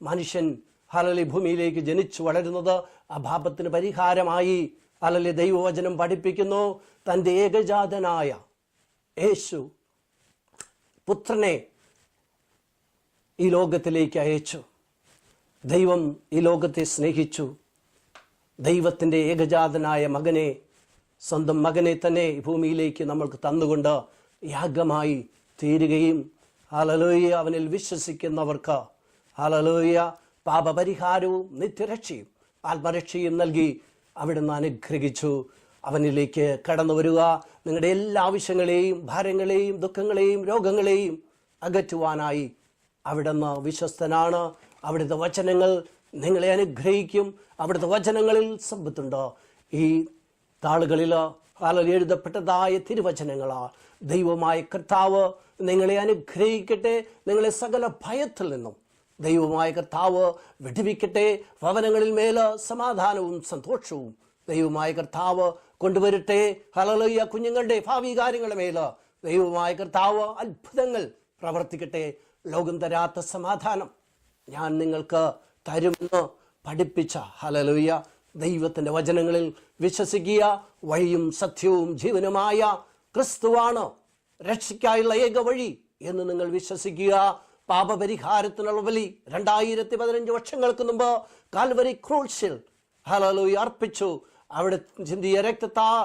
മനുഷ്യൻ ഹല്ലേലൂയ ഭൂമിയിലേക്ക് ജനിച്ചു വളരുന്നത്. ആ പാപത്തിന് പരിഹാരമായി ഹല്ലേലൂയ ദൈവവചനം പഠിപ്പിക്കുന്നു, തൻ്റെ ഏകജാതനായ യേശു പുത്രനെ ഈ ലോകത്തിലേക്ക് അയച്ചു. ദൈവം ഈ ലോകത്തെ സ്നേഹിച്ചു. ദൈവത്തിൻ്റെ ഏകജാതനായ മകനെ, സ്വന്തം മകനെ തന്നെ ഭൂമിയിലേക്ക് നമ്മൾക്ക് തന്നുകൊണ്ട് യാഗമായി തീരുകയും ഹല്ലേലൂയ അവനിൽ വിശ്വസിക്കുന്നവർക്ക് ഹല്ലേലൂയ പാപപരിഹാരവും നിത്യരക്ഷയും ആത്മരക്ഷയും നൽകി അവിടുന്ന് അനുഗ്രഹിച്ചു. അവനിലേക്ക് കടന്നു വരിക, നിങ്ങളുടെ എല്ലാ ആവശ്യങ്ങളെയും ഭാരങ്ങളെയും ദുഃഖങ്ങളെയും രോഗങ്ങളെയും അകറ്റുവാനായി അവിടുന്ന് വിശ്വസ്തനാണ്. അവിടുത്തെ വചനങ്ങൾ നിങ്ങളെ അനുഗ്രഹിക്കും. അവിടുത്തെ വചനങ്ങളിൽ സമ്പത്തുണ്ട്. ഈ താളുകളിൽ എഴുതപ്പെട്ടതായ തിരുവചനങ്ങളാ ദൈവമായ കർത്താവ് നിങ്ങളെ അനുഗ്രഹിക്കട്ടെ. നിങ്ങളെ സകല ഭയത്തിൽ നിന്നും ദൈവമായ കർത്താവ് വിടുവിക്കട്ടെ. ഭവനങ്ങളിൽ മേൽ സമാധാനവും സന്തോഷവും ദൈവമായ കർത്താവ് കൊണ്ടുവരട്ടെ. ഹല്ലേലൂയ കുഞ്ഞുങ്ങളുടെ ഭാവി കാര്യങ്ങളുടെ മേൽ ദൈവമായ കർത്താവ് അത്ഭുതങ്ങൾ പ്രവർത്തിക്കട്ടെ. ലോകം തരാത്ത സമാധാനം ഞാൻ നിങ്ങൾക്ക് തരുമെന്ന് പഠിപ്പിച്ച ഹല്ലേലൂയ ദൈവത്തിൻ്റെ വചനങ്ങളിൽ വിശ്വസിക്കുക. വഴിയും സത്യവും ജീവനുമായ ക്രിസ്തുവാണ് രക്ഷയ്ക്കായുള്ള ഏക വഴി എന്ന് നിങ്ങൾ വിശ്വസിക്കുക. പാപപരിഹാരത്തിനുള്ള ബലി 2015 വർഷങ്ങൾക്ക് മുമ്പ് കാൽവരി ക്രൂശിൽ ഹല്ലേലൂയ അർപ്പിച്ചു. അവിടെ ചിന്തിയ രക്തത്താൽ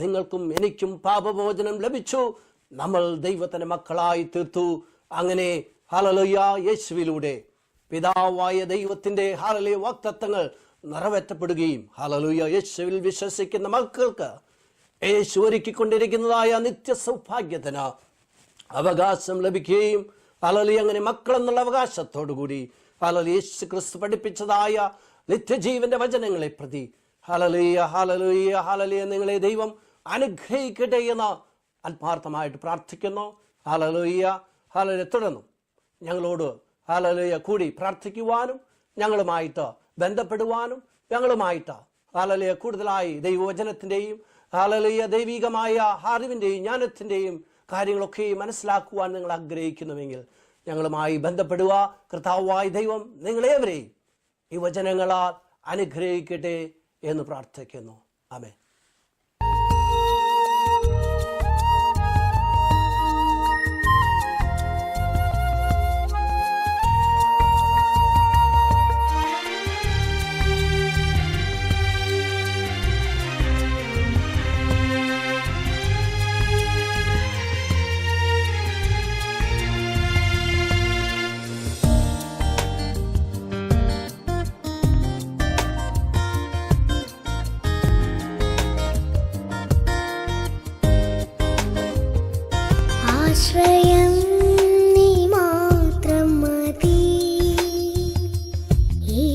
നിങ്ങൾക്കും എനിക്കും പാപമോചനം ലഭിച്ചു. നമ്മൾ ദൈവത്തിന്റെ മക്കളായി തീർത്തു. അങ്ങനെ ഹല്ലേലൂയ യേശുവിലൂടെ പിതാവായ ദൈവത്തിന്റെ ഹല്ലേലൂയ വാഗ്ദത്തങ്ങൾ നിറവേറ്റപ്പെടുകയും ഹല്ലേലൂയ യേശുവിൽ വിശ്വസിക്കുന്ന മക്കൾക്ക് യേശു ഒരുക്കിക്കൊണ്ടിരിക്കുന്നതായ നിത്യ സൗഭാഗ്യത്തിന് അവകാശം ലഭിക്കുകയും ഹല്ലേലൂയ അങ്ങനെ മക്കളെന്നുള്ള അവകാശത്തോടുകൂടി ഹല്ലേലൂയ യേശു ക്രിസ്തു പഠിപ്പിച്ചതായ നിത്യജീവന്റെ വചനങ്ങളെ പ്രതി ഹല്ലേലൂയ ഹല്ലേലൂയ ഹല്ലേലൂയ നിങ്ങളെ ദൈവം അനുഗ്രഹിക്കട്ടെ എന്ന് ആത്മാർത്ഥമായിട്ട് പ്രാർത്ഥിക്കുന്നു. ഹല്ലേലൂയ ഹല്ലേലൂയ തുടർന്നും ഞങ്ങളോട് ഹല്ലേലൂയ കൂടി പ്രാർത്ഥിക്കുവാനും ഞങ്ങളുമായിട്ട് ബന്ധപ്പെടുവാനും ഞങ്ങളുമായിട്ട് ഹല്ലേലൂയ കൂടുതലായി ദൈവവചനത്തിൻ്റെയും ഹല്ലേലൂയ ദൈവികമായ അറിവിൻ്റെയും ജ്ഞാനത്തിൻ്റെയും കാര്യങ്ങളൊക്കെ മനസ്സിലാക്കുവാൻ നിങ്ങൾ ആഗ്രഹിക്കുന്നുവെങ്കിൽ ഞങ്ങളുമായി ബന്ധപ്പെടുക. കർത്താവായ ദൈവം നിങ്ങളേവരെയും ഈ വചനങ്ങളാൽ അനുഗ്രഹിക്കട്ടെ എന്ന് പ്രാർത്ഥിക്കുന്നു. ആമേൻ.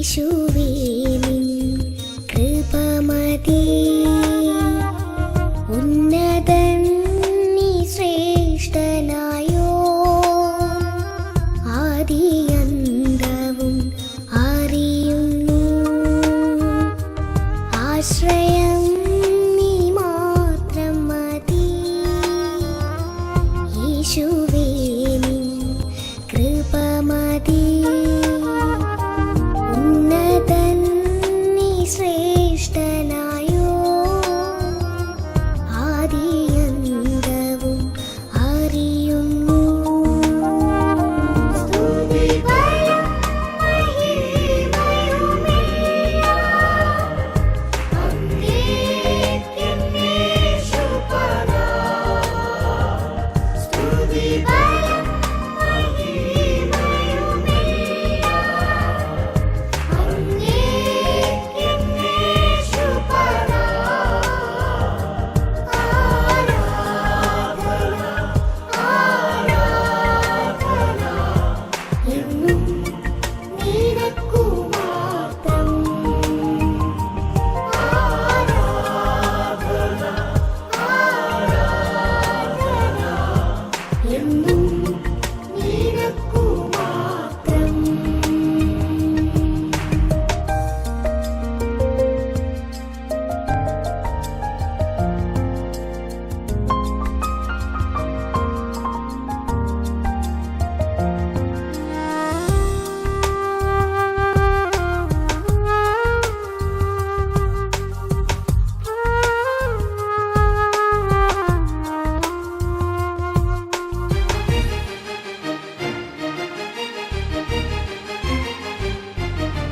യേശുവേ നിൻ കൃപമതി, ഉന്നതൻ നീ ശ്രേഷ്ഠനായോ, ആദിയന്തവും അറിയുന്നു, ആശ്രയം നീ മാത്രം മതി. യേശുവേ നിൻ കൃപമതി, ഉന്നതൻ നീ ശ്രേഷ്ഠനായോ, ആദിയന്തവും അറിയുന്നു. സ്തുതിബലം മഹിമയുമെല്ലാം അങ്ങേക്കെന്നേശുപദാ. സ്തുതിബലം മഹിമയുമെല്ലാം അങ്ങേക്കെന്നേശുപദാ. ആരാധന എന്നും നിനക്കു മാത്രം. ആരാധന എന്നും നിനക്കു മാത്രം.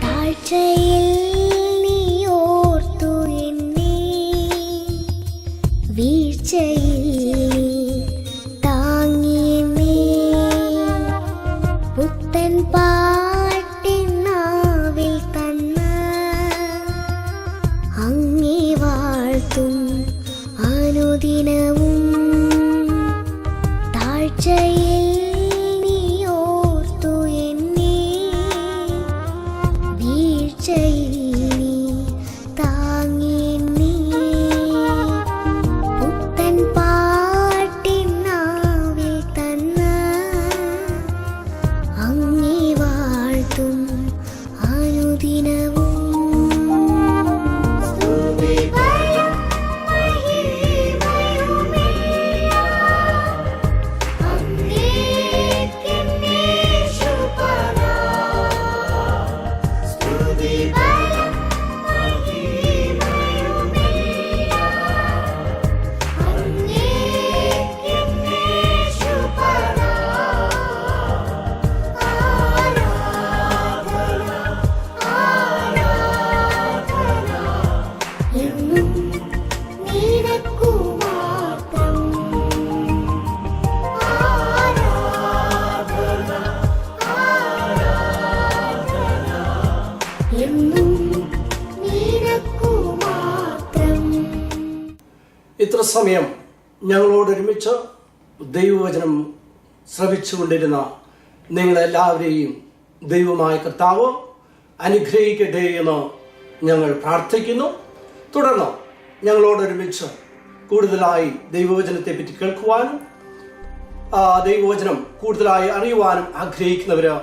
താഴ്ചയിൽ നീ ഓർത്തു എന്നെ, വീഴ്ചയിൽ നീ താങ്ങി എന്നെ. പുത്തൻ പാട്ടിൻ നാവിൽ തന്ന അങ്ങേ വാഴ്ത്തും അനുദിനവും. താഴ്ചയിൽ നീ ഓർത്തു എന്നെ, വീഴ്ചയിൽ നീ താങ്ങി എന്നെ. പുത്തൻ പാട്ടിൻ നാവിൽ തന്ന അങ്ങേ വാഴ്ത്തും അനുദിനവും. സ്തുതിബലം മഹിമയുമെല്ലാം അങ്ങേക്കെന്നേശുപദാ. സ്തുതിബലം മഹിമയുമെല്ലാം അങ്ങേക്കെന്നേശുപദാ. ആരാധന എന്നും നിനക്കു മാത്രം. ആരാധന എന്നും നിനക്കു മാത്രം. ഇത്ര സമയം ഞങ്ങളോട് ഒരുമിച്ച് ദൈവവചനം ശ്രവിച്ചുകൊണ്ടിരുന്ന നിങ്ങളെല്ലാവരെയും ദൈവമായ കർത്താവ് അനുഗ്രഹിക്കട്ടെ എന്ന് ഞങ്ങൾ പ്രാർത്ഥിക്കുന്നു. തുടർന്ന് ഞങ്ങളോടൊരുമിച്ച് കൂടുതലായി ദൈവവചനത്തെ പറ്റി കേൾക്കുവാനും ദൈവവചനം കൂടുതലായി അറിയുവാനും ആഗ്രഹിക്കുന്നവര്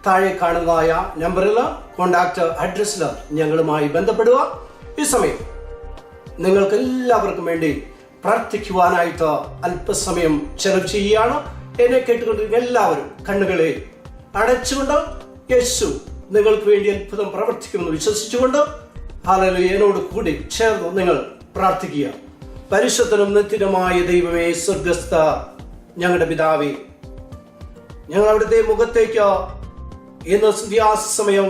താഴെ കാണുന്നതായ നമ്പറിൽ കോണ്ടാക്ട് അഡ്രസ്സിൽ ഞങ്ങളുമായി ബന്ധപ്പെടുക. ഈ സമയം നിങ്ങൾക്ക് എല്ലാവർക്കും വേണ്ടി പ്രാർത്ഥിക്കുവാനായിട്ട് അല്പസമയം ചെലവ് ചെയ്യുകയാണ്. എന്നെ കേട്ടുകൊണ്ടിരിക്കുന്ന എല്ലാവരും കണ്ണുകളെ അടച്ചുകൊണ്ട് യേശു നിങ്ങൾക്ക് വേണ്ടി അത്ഭുതം പ്രവർത്തിക്കുമെന്ന് വിശ്വസിച്ചുകൊണ്ട് ഹല്ലേലൂയ എന്നോട് കൂടി ചേർന്ന് നിങ്ങൾ പ്രാർത്ഥിക്കുക. പരിശുദ്ധനും നിത്യനുമായ ദൈവമേ, സ്വർഗ്ഗസ്ഥ ഞങ്ങളുടെ പിതാവേ, ഞങ്ങൾ അവിടുത്തെ മുഖത്തേക്ക് ഇന്ന് സന്ധ്യാസമയം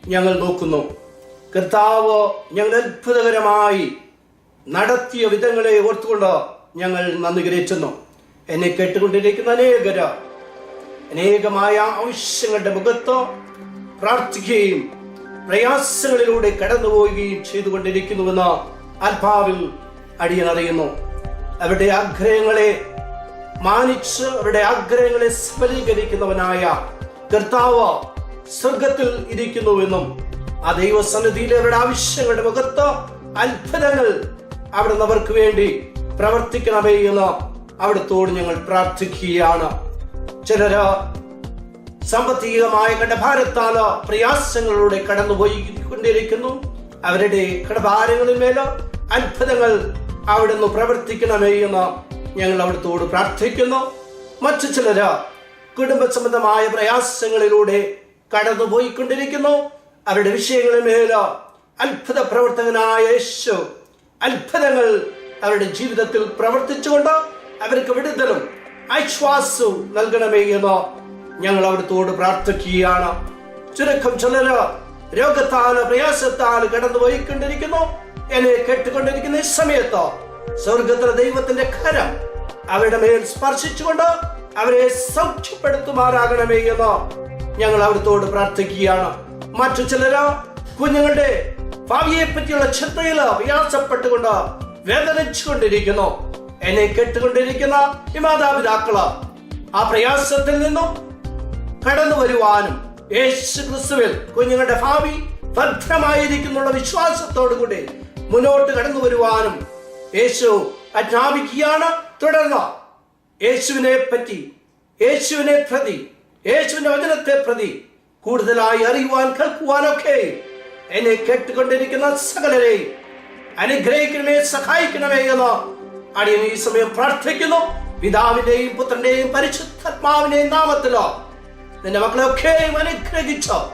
ഞങ്ങൾ നോക്കുന്നു. കർത്താവ് ഞങ്ങൾ അത്ഭുതകരമായി നടത്തിയ വിധങ്ങളെ ഓർത്തുകൊണ്ട് ഞങ്ങൾ നന്ദി ഗ്രഹിക്കുന്നു. എന്നെ കേട്ടുകൊണ്ടിരിക്കുന്ന അനേകമായ ആവശ്യങ്ങളുടെ മുഖത്ത് പ്രാർത്ഥിക്കുകയും പ്രയാസങ്ങളിലൂടെ കടന്നുപോവുകയും ചെയ്തുകൊണ്ടിരിക്കുന്നുവെന്ന് ആത്മാവിൽ അടിയനറിയുന്നു. അവരുടെ ആഗ്രഹങ്ങളെ മാനിച്ച് അവരുടെ ആഗ്രഹങ്ങളെ സഫലീകരിക്കുന്നവനായ കർത്താവ് സ്വർഗത്തിൽ ഇരിക്കുന്നുവെന്നും ആ ദൈവസന്നിധിയിലെ അവരുടെ ആവശ്യങ്ങളുടെ മുഖത്ത് അത്ഭുതങ്ങൾ അവിടുന്ന് അവർക്ക് വേണ്ടി പ്രവർത്തിക്കണമേ എന്ന് അവിടുത്തോട് ഞങ്ങൾ പ്രാർത്ഥിക്കുകയാണ്. ചിലര് സാമ്പത്തികമായ കടഭാരത്താല് പ്രയാസങ്ങളിലൂടെ കടന്നുപോയിക്കൊണ്ടിരിക്കുന്നു. അവരുടെ കടഭാരങ്ങളിന്മേൽ അത്ഭുതങ്ങൾ അവിടുന്ന് പ്രവർത്തിക്കണമേ എന്ന് ഞങ്ങൾ അവിടുത്തോട് പ്രാർത്ഥിക്കുന്നു. മറ്റു ചിലര് കുടുംബ സംബന്ധമായ പ്രയാസങ്ങളിലൂടെ കടന്നുപോയിക്കൊണ്ടിരിക്കുന്നു. അവരുടെ വിഷയങ്ങളിന്മേൽ അത്ഭുത പ്രവർത്തകനായ യേശു അത്ഭുതങ്ങൾ അവരുടെ ജീവിതത്തിൽ പ്രവർത്തിച്ചുകൊണ്ട് അവർക്ക് വിടുതലും ആശ്വാസവും നൽകണമേ എന്ന് ഞങ്ങൾ അവിടുത്തോട് പ്രാർത്ഥിക്കുകയാണ്. ചുരുക്കം ചിലര് രോഗത്താല് പ്രയാസത്താല് കടന്നുപോയിക്കൊണ്ടിരിക്കുന്നു. എന്നെ കേട്ടുകൊണ്ടിരിക്കുന്ന ഈ സമയത്ത് സ്വർഗത്തിലെ ദൈവത്തിന്റെ കരം അവരുടെ മേൽ സ്പർശിച്ചുകൊണ്ട് അവരെ സൗഖ്യപ്പെടുത്തുമാറാകണമേ എന്ന് ഞങ്ങൾ അവിടുത്തോട് പ്രാർത്ഥിക്കുകയാണ്. മറ്റു ചിലര് കുഞ്ഞുങ്ങളുടെ ഭാവിയെ പറ്റിയുള്ള ചിന്തയില് പ്രയാസപ്പെട്ടുകൊണ്ട് വേദനിച്ചുകൊണ്ടിരിക്കുന്നു. എന്നെ കേട്ടുകൊണ്ടിരിക്കുന്ന ഈ മാതാപിതാക്കള് ആ പ്രയാസത്തിൽ നിന്നും കടന്നു വരുവാനും യേശു ക്രിസ്തുവിൽ കുഞ്ഞുങ്ങളുടെ ഭാവി ഭദ്രമായിരിക്കുന്നുള്ള വിശ്വാസത്തോടുകൂടി മുന്നോട്ട് കടന്നു വരുവാനും യേശു ആജ്ഞാപിക്കുകയാണ്. തുടർന്ന് യേശുവിനെ പറ്റി, യേശുവിനെ പ്രതി, യേശുവിന്റെ വചനത്തെ പ്രതി കൂടുതലായി അറിയുവാൻ കേൾക്കുവാനൊക്കെ എന്നെ കേട്ടുകൊണ്ടിരിക്കുന്ന സകലരെയും അനുഗ്രഹിക്കണമേ, സഹായിക്കണമേ എന്ന് അടിയൻ ഈ സമയം പ്രാർത്ഥിക്കുന്നു. പിതാവിന്റെയും പുത്രന്റെയും പരിശുദ്ധാത്മാവിന്റെയും നാമത്തിലോ നിന്റെ മക്കളെയൊക്കെയും അനുഗ്രഹിച്ചോ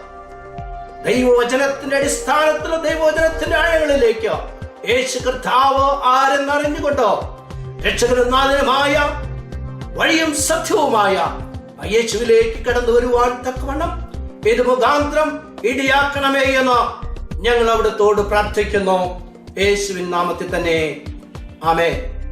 ദൈവവചനത്തിന്റെ അടിസ്ഥാനത്തിലോ ദൈവവചനത്തിന്റെ ആഴങ്ങളിലേക്ക് യേശു കർത്താവ് ആരെന്നറിഞ്ഞുകൊണ്ടോ രക്ഷകനും നാഥനുമായ വഴിയും സത്യവുമായ യേശുവിലേക്ക് കടന്നു വരുവാൻ തക്കവണ്ണം ഇത് മുഖാന്തരം ഇടിയാക്കണമേ എന്ന് ഞങ്ങൾ അവിടുത്തോട് പ്രാർത്ഥിക്കുന്നു. യേശുവിൻ നാമത്തിൽ തന്നെ ആമേൻ.